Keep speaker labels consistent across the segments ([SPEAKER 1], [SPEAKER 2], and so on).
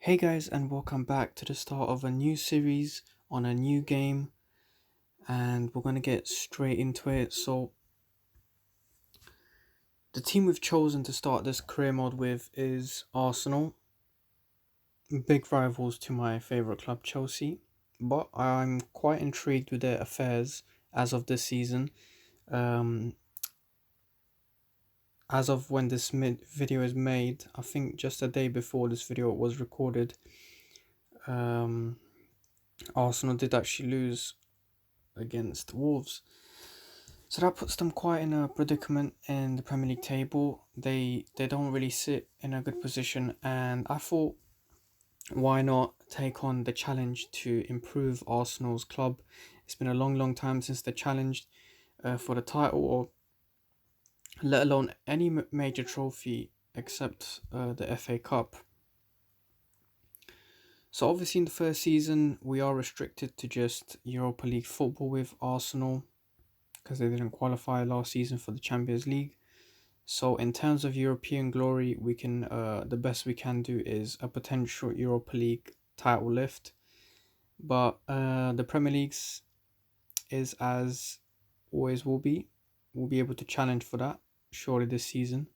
[SPEAKER 1] Hey guys, and welcome back to the start of a new series on a new game, and we're gonna get straight into it. So, the team we've chosen to start this career mode with is Arsenal, big rivals to my favorite club, Chelsea. But I'm quite intrigued with their affairs as of this season. Um, as of when this video is made, I think just a day before this video was recorded, um, Arsenal did actually lose against Wolves. So that puts them quite in a predicament in the Premier League table. They don't really sit in a good position, and I thought, why not take on the challenge to improve Arsenal's club? It's been a long time since they challenged for the title, or let alone any major trophy except the FA Cup. So obviously in the first season we are restricted to just Europa League football with Arsenal because they didn't qualify last season for the Champions League. So in terms of European glory, we can the best we can do is a potential Europa League title lift. But the Premier League's is as always will be. We'll be able to challenge for that surely this season.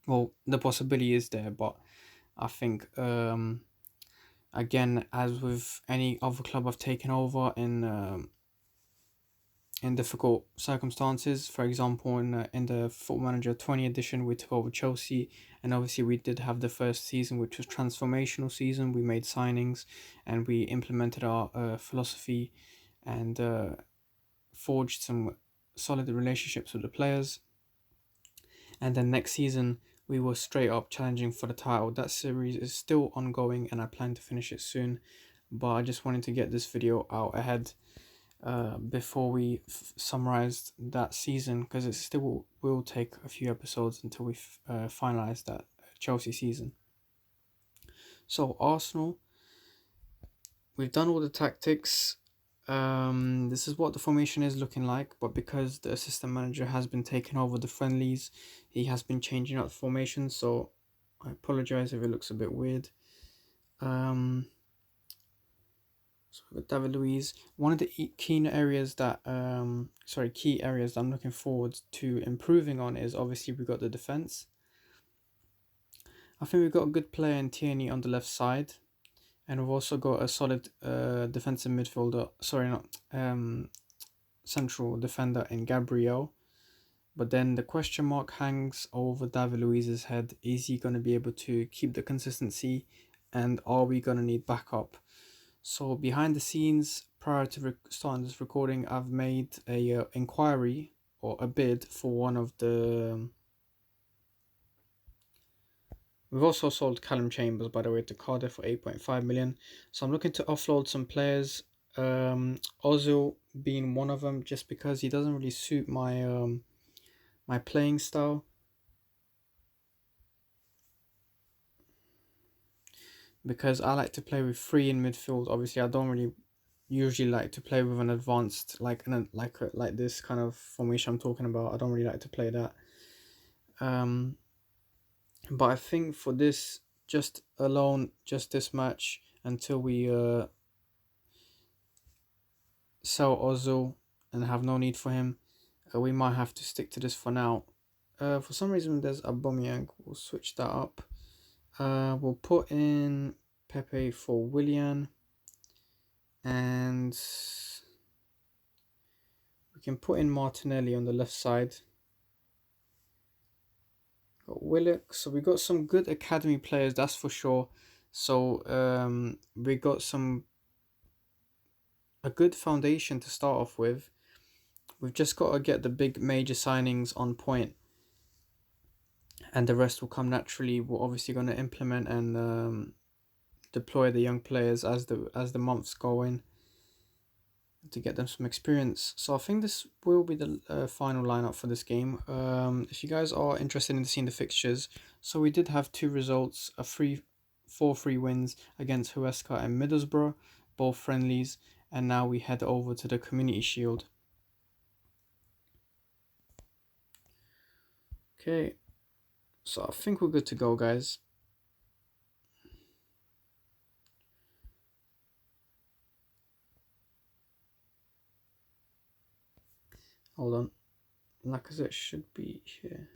[SPEAKER 1] Well, the possibility is there, but I think again, as with any other club I've taken over in difficult circumstances. For example, in the Football Manager 20 edition, we took over Chelsea, and obviously we did have the first season, which was transformational season. We made signings, and we implemented our philosophy, and forged some solid relationships with the players. And then next season, we were straight up challenging for the title. That series is still ongoing, and I plan to finish it soon. But I just wanted to get this video out ahead before we summarized that season, because it still will take a few episodes until we finalize that Chelsea season. So Arsenal, we've done all the tactics. This is what the formation is looking like, but because the assistant manager has been taking over the friendlies, he has been changing up the formation, so I apologize if it looks a bit weird. So with David Luiz, one of the key areas that I'm looking forward to improving on is obviously we got the defense. I think we've got a good player in Tierney on the left side, and we've also got a solid defensive midfielder. Sorry, not central defender in Gabriel. But then the question mark hangs over David Luiz's head. Is he going to be able to keep the consistency, and are we going to need backup? So behind the scenes, prior to starting this recording, I've made a inquiry or a bid for one of the. We've also sold Callum Chambers, by the way, to Cardiff for 8.5 million. So I'm looking to offload some players. Ozil being one of them, just because he doesn't really suit my playing style. Because I like to play with three in midfield. Obviously, I don't really usually like to play with an advanced like this kind of formation I'm talking about. I don't really like to play that. But I think for this, just this match until we sell Ozil and have no need for him, we might have to stick to this for now. For some reason, there's Aubameyang. We'll switch that up. We'll put in Pepe for Willian, and we can put in Martinelli on the left side. Got Willock. So we got some good academy players, that's for sure. So we got a good foundation to start off with. We've just got to get the big major signings on point, and the rest will come naturally. We're obviously going to implement and deploy the young players as the months go in to get them some experience. So I think this will be the final lineup for this game. If you guys are interested in seeing the fixtures, so we did have two results: a 4-3 wins against Huesca and Middlesbrough, both friendlies, and now we head over to the Community Shield. Okay, so I think we're good to go, guys. Hold on. Lacazette should be here.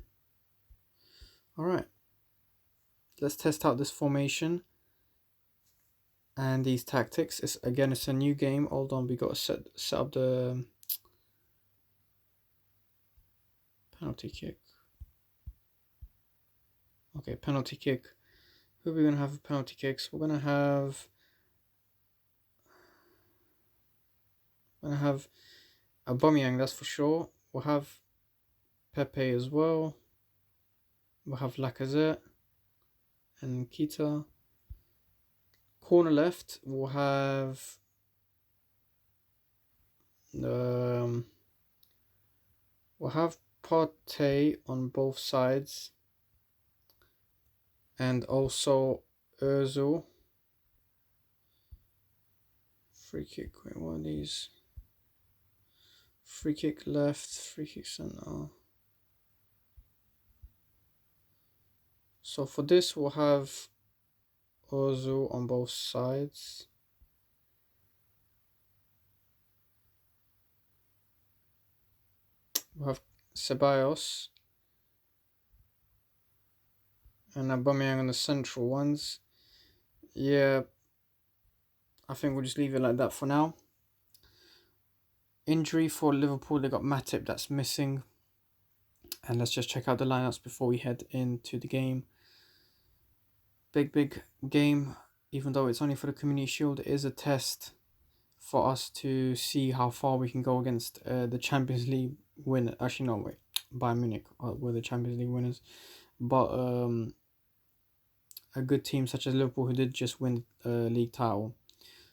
[SPEAKER 1] Alright. Let's test out this formation and these tactics. It's a new game. Hold on, we got to set up the penalty kick. Okay, penalty kick. Who are we gonna have for penalty kicks? We're gonna have Aubameyang, that's for sure. We'll have Pepe as well. We'll have Lacazette and Kita. Corner left, we'll have Partey on both sides, and also Özil. Free kick. Wait, what are these? Free kick left, free kick center. So for this, we'll have Özil on both sides. We'll have Ceballos and Aubameyang on the central ones. Yeah, I think we'll just leave it like that for now. Injury for Liverpool, they got Matip, that's missing. And let's just check out the lineups before we head into the game. Big game, even though it's only for the Community Shield, it is a test for us to see how far we can go against the Champions League winner. Actually, no, wait, Bayern Munich were the Champions League winners. But a good team such as Liverpool, who did just win the league title.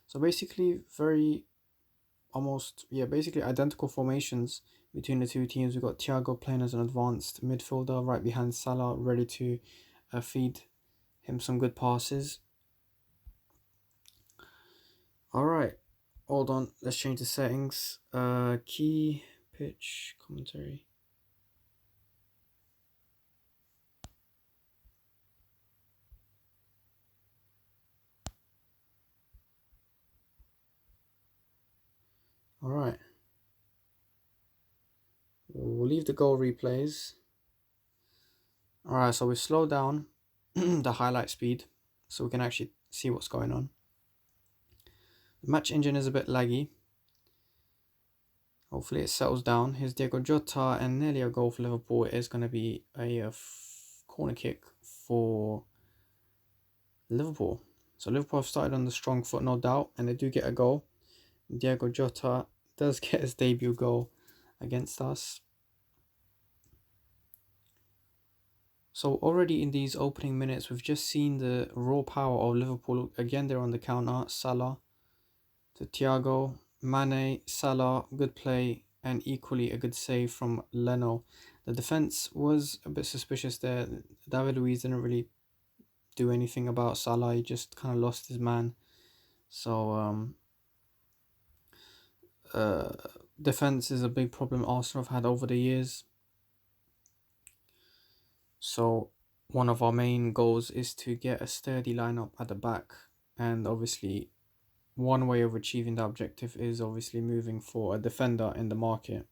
[SPEAKER 1] So basically, basically identical formations between the two teams. We've got Thiago playing as an advanced midfielder right behind Salah, ready to feed him some good passes. Alright, hold on, let's change the settings. Key, pitch, commentary. Alright. We'll leave the goal replays. Alright, so we slow down the highlight speed so we can actually see what's going on. The match engine is a bit laggy. Hopefully it settles down. Here's Diego Jota, and nearly a goal for Liverpool. It is going to be a corner kick for Liverpool. So Liverpool have started on the strong foot, no doubt, and they do get a goal. Diego Jota does get his debut goal against us. So already in these opening minutes, we've just seen the raw power of Liverpool. Again, they're on the counter. Salah to Thiago, Mane, Salah, good play, and equally a good save from Leno. The defense was a bit suspicious there. David Luiz didn't really do anything about Salah. He just kind of lost his man. So defense is a big problem Arsenal have had over the years. So one of our main goals is to get a sturdy lineup at the back, and obviously one way of achieving that objective is obviously moving for a defender in the market,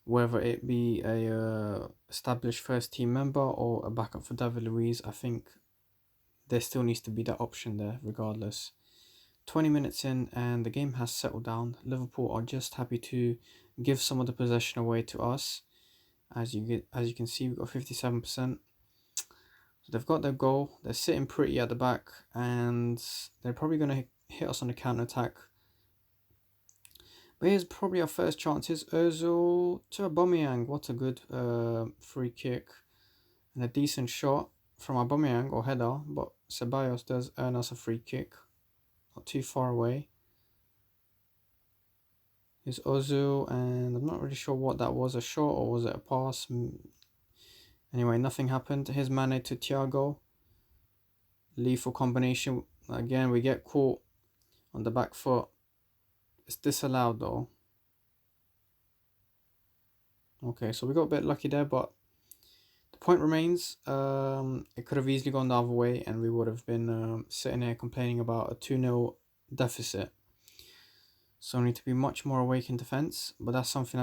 [SPEAKER 1] whether it be a established first team member or a backup for David Luiz. I think there still needs to be that option there regardless. 20 minutes in and the game has settled down. Liverpool are just happy to give some of the possession away to us. As you can see, we've got 57%. So they've got their goal. They're sitting pretty at the back, and they're probably going to hit us on the counter attack. But here's probably our first chances. Özil to Aubameyang. What a good free kick and a decent shot from Aubameyang, or header. But Ceballos does earn us a free kick, not too far away. Here's Özil, and I'm not really sure what that was, a shot or was it a pass? Anyway, nothing happened. Here's Mane to Thiago. Lethal combination. Again, we get caught on the back foot. It's disallowed though. Okay, so we got a bit lucky there, but the point remains. It could have easily gone the other way, and we would have been sitting here complaining about a 2-0 deficit. So we need to be much more awake in defence, but that's something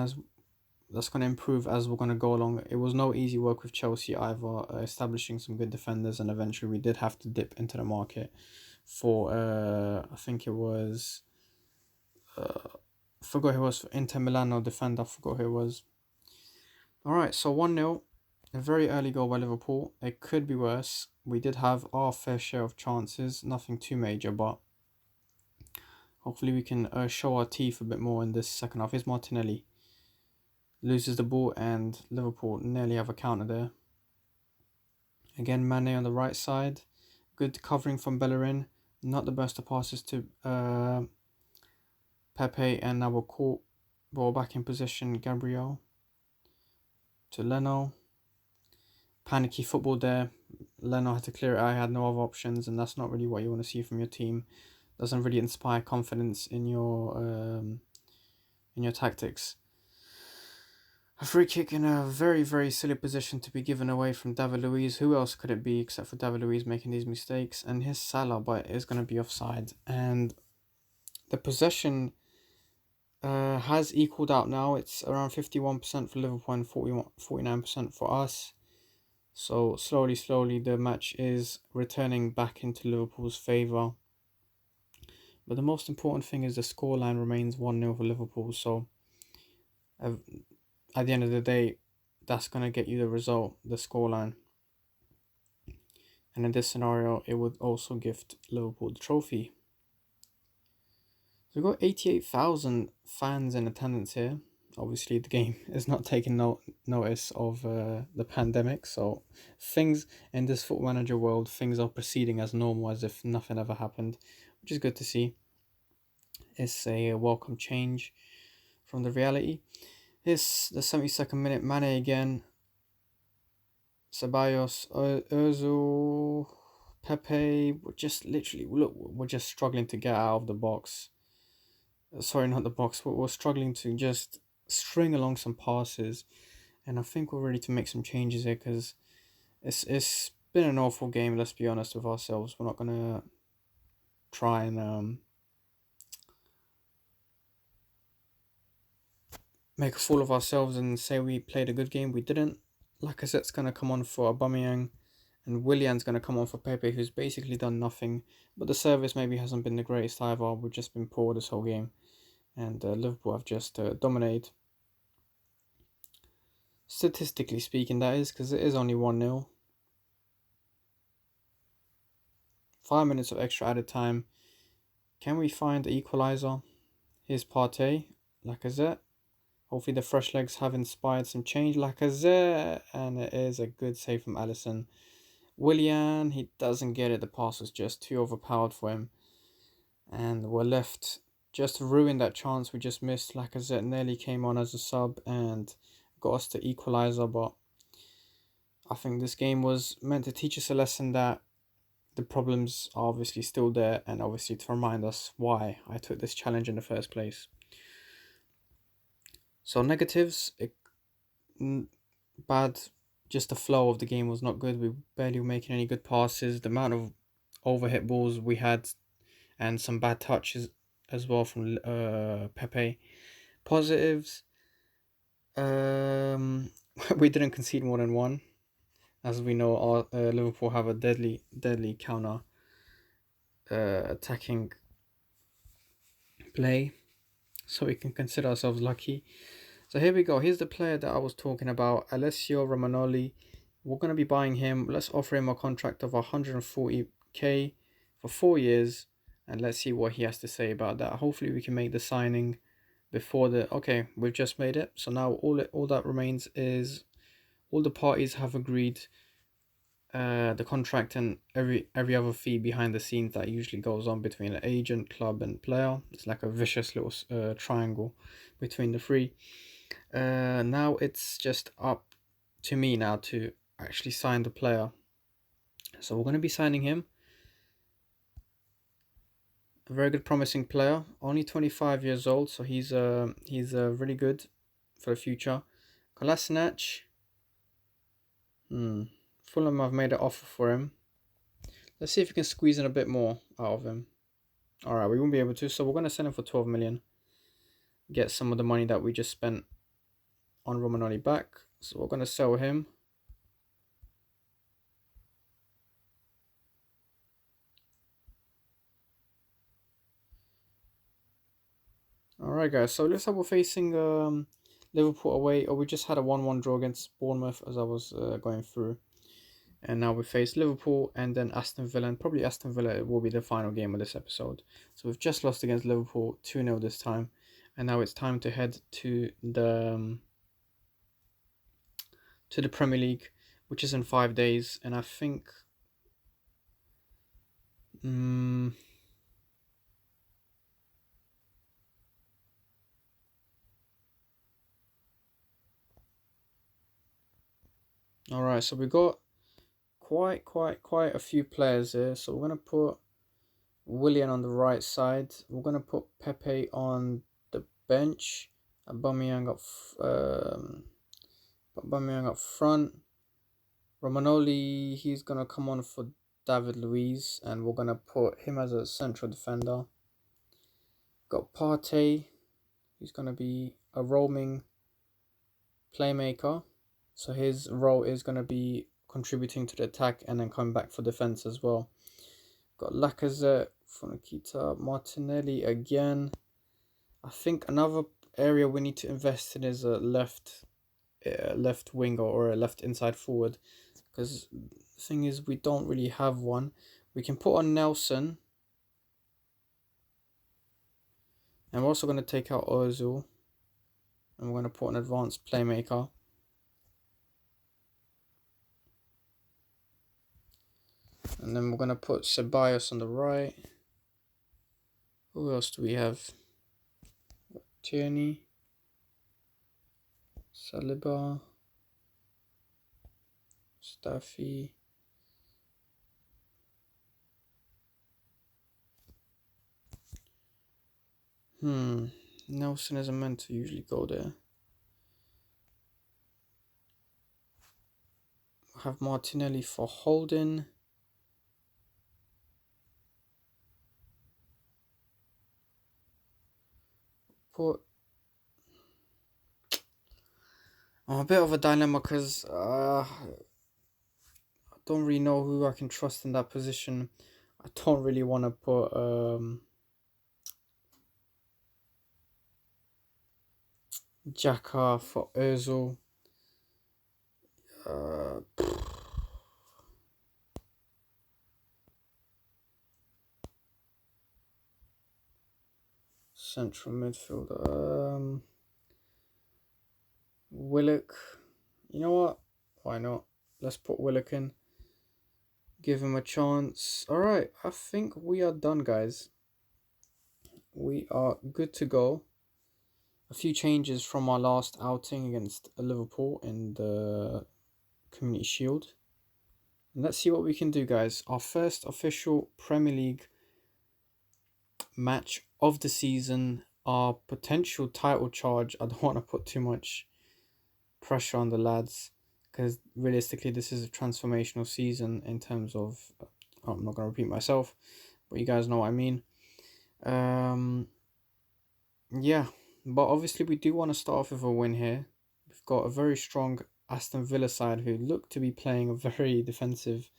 [SPEAKER 1] that's going to improve as we're going to go along. It was no easy work with Chelsea either, establishing some good defenders, and eventually we did have to dip into the market for I think it was I forgot who it was for Inter Milan or defender. I forgot who it was. All right, so 1-0, a very early goal by Liverpool. It could be worse. We did have our fair share of chances, nothing too major, but hopefully we can show our teeth a bit more in this second half. Here's Martinelli. Loses the ball and Liverpool nearly have a counter there. Again, Mane on the right side. Good covering from Bellerin. Not the best of passes to Pepe, and now we're caught. Ball back in position. Gabriel to Leno. Panicky football there. Leno had to clear it. I had no other options, and that's not really what you want to see from your team. Doesn't really inspire confidence in your tactics. A free kick in a very, very silly position to be given away from David Luiz. Who else could it be except for David Luiz making these mistakes? And here's Salah, but it's going to be offside. And the possession has equaled out now. It's around 51% for Liverpool and 49% for us. So slowly, the match is returning back into Liverpool's favour. But the most important thing is the scoreline remains 1-0 for Liverpool. So at the end of the day, that's going to get you the result, the scoreline. And in this scenario, it would also gift Liverpool the trophy. So we've got 88,000 fans in attendance here. Obviously, the game is not taking notice of the pandemic. So things in this Football Manager world, things are proceeding as normal, as if nothing ever happened, which is good to see. It's a welcome change from the reality. Here's the 72nd minute. Mane again. Ceballos, Ozil, Pepe. We're just struggling to get out of the box. Sorry, not the box. We're struggling to just string along some passes, and I think we're ready to make some changes here because it's been an awful game. Let's be honest with ourselves. We're not gonna try and make a fool of ourselves and say we played a good game. We didn't. Lacazette's going to come on for Aubameyang, and Willian's going to come on for Pepe, who's basically done nothing. But the service maybe hasn't been the greatest either. We've just been poor this whole game, and Liverpool have just dominated. Statistically speaking, that is, because it is only 1-0. 5 minutes of extra added time. Can we find the equaliser? Here's Partey, Lacazette. Hopefully the fresh legs have inspired some change. Lacazette, and it is a good save from Alisson. Willian, he doesn't get it. The pass was just too overpowered for him. And we're left just to ruin that chance we just missed. Lacazette nearly came on as a sub and got us to equaliser, but I think this game was meant to teach us a lesson that the problems are obviously still there, and obviously to remind us why I took this challenge in the first place. So negatives, bad, just the flow of the game was not good. We barely were making any good passes. The amount of overhit balls we had and some bad touches as well from Pepe. Positives, we didn't concede more than one. As we know, our Liverpool have a deadly counter attacking play, so we can consider ourselves lucky. So here we go. Here's the player that I was talking about, Alessio Romagnoli. We're going to be buying him. Let's offer him a contract of 140k for 4 years, and let's see what he has to say about that. Hopefully we can make the signing before the... Okay, we've just made it. So now all that remains is all the parties have agreed the contract and every other fee behind the scenes that usually goes on between an agent, club, and player. It's like a vicious little triangle between the three. Now it's just up to me now to actually sign the player. So we're going to be signing him. A very good, promising player. Only 25 years old, so he's really good for the future. Kolasinac. Fulham have made an offer for him. Let's see if we can squeeze in a bit more out of him. Alright, we won't be able to, so we're going to send him for 12 million. get some of the money that we just spent on Romanoli back. So we're going to sell him. Alright guys, so it looks like we're facing Liverpool away, or we just had a 1-1 draw against Bournemouth as I was going through. And now we face Liverpool and then Aston Villa, and probably Aston Villa will be the final game of this episode. So we've just lost against Liverpool 2-0 this time. And now it's time to head to the Premier League, which is in 5 days. And I think... Alright, so we got quite a few players here. So we're going to put Willian on the right side. We're going to put Pepe on the bench. Aubameyang up front. Romanoli, he's going to come on for David Luiz, and we're going to put him as a central defender. Got Partey, who's going to be a roaming playmaker. So his role is going to be contributing to the attack and then coming back for defense as well. Got Lacazette, Fonakita, Martinelli again. I think another area we need to invest in is a left winger or a left inside forward, because the thing is we don't really have one. We can put on Nelson, and we're also going to take out Ozil, and we're going to put an advanced playmaker. And then we're going to put Ceballos on the right. Who else do we have? Tierney, Saliba, Staffy. Nelson isn't meant to usually go there. I have Martinelli for holding. I'm a bit of a dilemma because I don't really know who I can trust in that position. I don't really want to put Xhaka for Ozil. Central midfielder. Willock. You know what? Why not? Let's put Willock in. Give him a chance. Alright, I think we are done, guys. We are good to go. A few changes from our last outing against Liverpool in the Community Shield. And let's see what we can do, guys. Our first official Premier League match of the season. Our potential title charge. I don't want to put too much pressure on the lads, because realistically this is a transformational season in terms of... I'm not going to repeat myself, but you guys know what I mean. Yeah, but obviously we do want to start off with a win here. We've got a very strong Aston Villa side who look to be playing a very defensive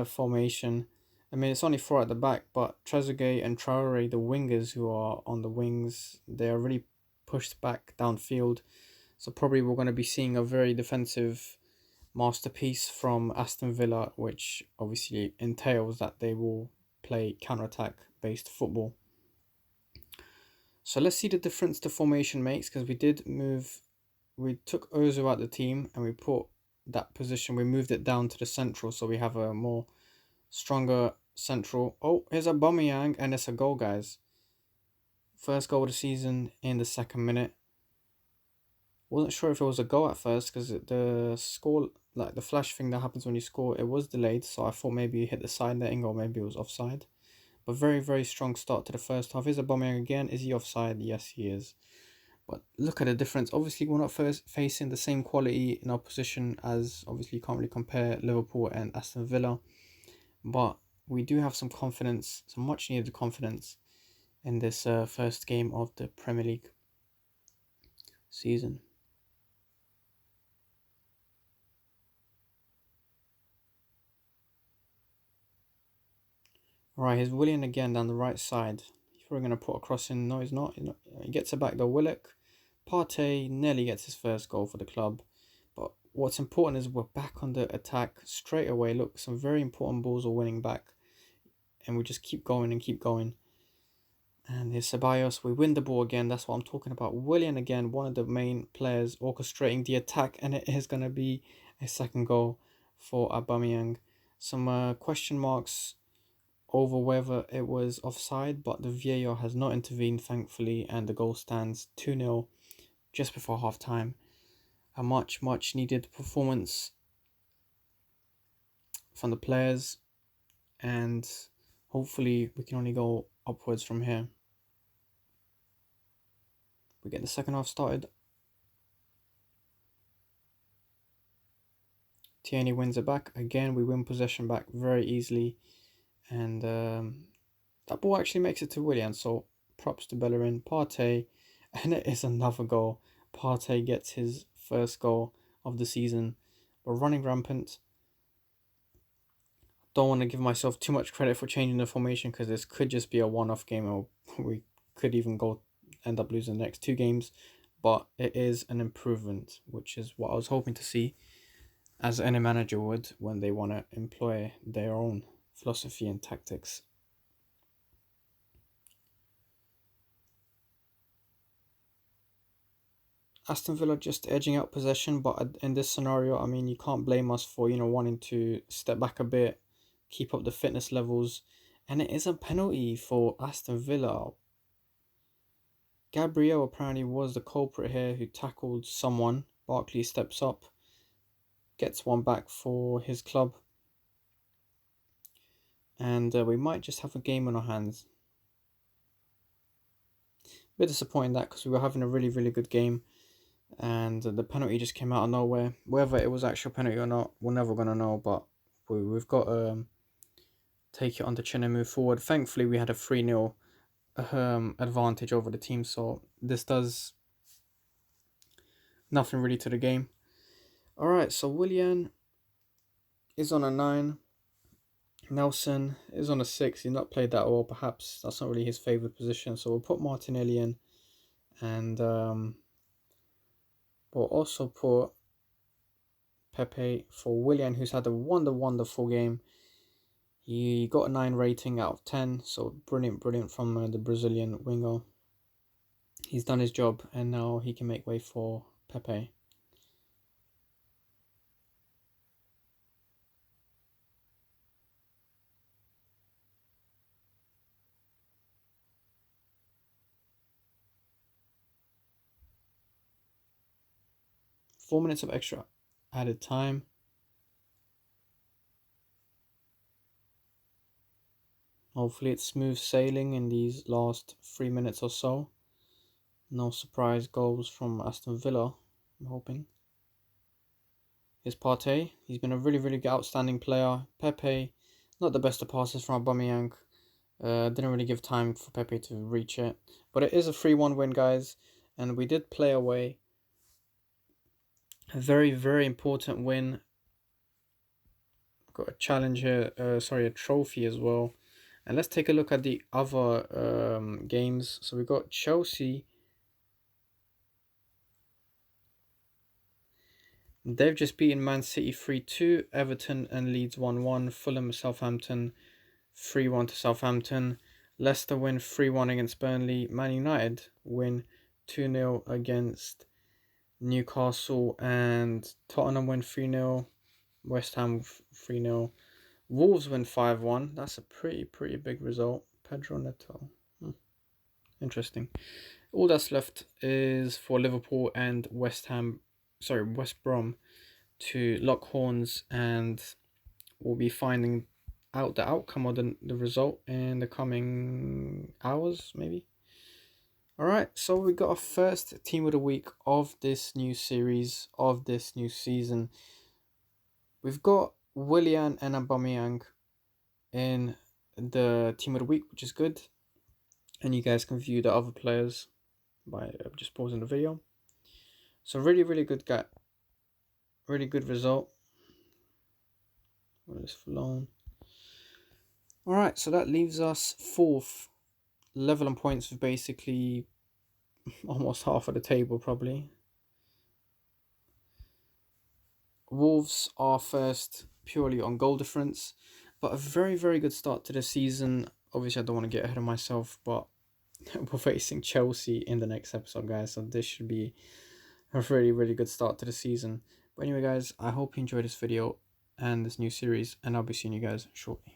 [SPEAKER 1] formation. I mean, it's only 4 at the back, but Trezeguet and Traore, the wingers who are on the wings, they are really pushed back downfield. So probably we're going to be seeing a very defensive masterpiece from Aston Villa, which obviously entails that they will play counter-attack based football. So let's see the difference the formation makes, because we took Ozil out the team and we put that position, we moved it down to the central, so we have a more stronger central. Oh, here's Aubameyang, and it's a goal, guys. First goal of the season in the 2nd minute. Wasn't sure if it was a goal at first, because the score, like the flash thing that happens when you score, it was delayed, so I thought maybe you hit the side netting or maybe it was offside. But very, very strong start to the first half. Here's Aubameyang again. Is he offside? Yes, he is. But look at the difference. Obviously, we're not facing the same quality in our position, as obviously you can't really compare Liverpool and Aston Villa. But we do have some confidence, some much needed confidence in this first game of the Premier League. season. Right, here's Willian again down the right side. He's probably going to put a cross in. No, he's not. He gets it back though. Willock. Partey nearly gets his first goal for the club. But what's important is we're back on the attack straight away. Look, some very important balls are winning back. And we just keep going and keep going. And here's Ceballos. We win the ball again. That's what I'm talking about. Willian again, one of the main players orchestrating the attack. And it is going to be a second goal for Aubameyang. Some question marks over whether it was offside, but the VAR has not intervened, thankfully, and the goal stands 2-0 just before half time. A much needed performance from the players, and hopefully we can only go upwards from here. We get the second half started. Tierney wins it back. Again, we win possession back very easily, and that ball actually makes it to Willian, so props to Bellerin. Partey, and it is another goal. Partey gets his first goal of the season. We're running rampant. Don't want to give myself too much credit for changing the formation because this could just be a one-off game, or we could even end up losing the next two games. But it is an improvement, which is what I was hoping to see, as any manager would when they want to employ their own philosophy and tactics. Aston Villa just edging out possession, but in this scenario, I mean, you can't blame us for, wanting to step back a bit, keep up the fitness levels, and it is a penalty for Aston Villa. Gabriel apparently was the culprit here, who tackled someone. Barkley steps up, gets one back for his club, and we might just have a game on our hands. Bit disappointing that, because we were having a really good game, and the penalty just came out of nowhere. Whether it was actual penalty or not, we're never going to know, but we've got to take it on the chin and move forward. Thankfully, we had a 3-0 advantage over the team, so this does nothing really to the game. Alright, so Willian is on a 9. Nelson is on a 6. He's not played that well, perhaps that's not really his favourite position, so we'll put Martinelli in, and we'll also put Pepe for Willian, who's had a wonderful game. He got a 9 rating out of 10, so brilliant from the Brazilian winger. He's done his job, and now he can make way for Pepe. Four minutes of extra added time. Hopefully it's smooth sailing in these last 3 minutes or so. No surprise goals from Aston Villa, I'm hoping. Here's Partey. He's been a really good outstanding player. Pepe, not the best of passes from Aubameyang. Didn't really give time for Pepe to reach it. But it is a 3-1 win, guys. And we did play away. A very important win. Got a challenge here, a trophy as well. And let's take a look at the other games. So we got Chelsea. They've just beaten Man City 3-2, Everton and Leeds 1-1, Fulham, Southampton 3-1 to Southampton, Leicester win 3-1 against Burnley, Man United win 2-0 against Newcastle, and Tottenham win 3-0, West Ham 3-0, Wolves win 5-1. That's a pretty big result. Pedro Neto. Interesting. All that's left is for Liverpool and West Brom to lock horns, and we'll be finding out the outcome of the result in the coming hours, maybe. Alright, so we got our first team of the week of this new series, of this new season. We've got Willian and Aubameyang in the team of the week, which is good. And you guys can view the other players by just pausing the video. So really, really good really good result. What is for loan? All right, so that leaves us fourth, level on points with basically almost half of the table probably. Wolves are first purely on goal difference, but a very, very good start to the season. Obviously, I don't want to get ahead of myself, but we're facing Chelsea in the next episode, guys, so this should be a really, really good start to the season. But anyway, guys, I hope you enjoyed this video and this new series, and I'll be seeing you guys shortly.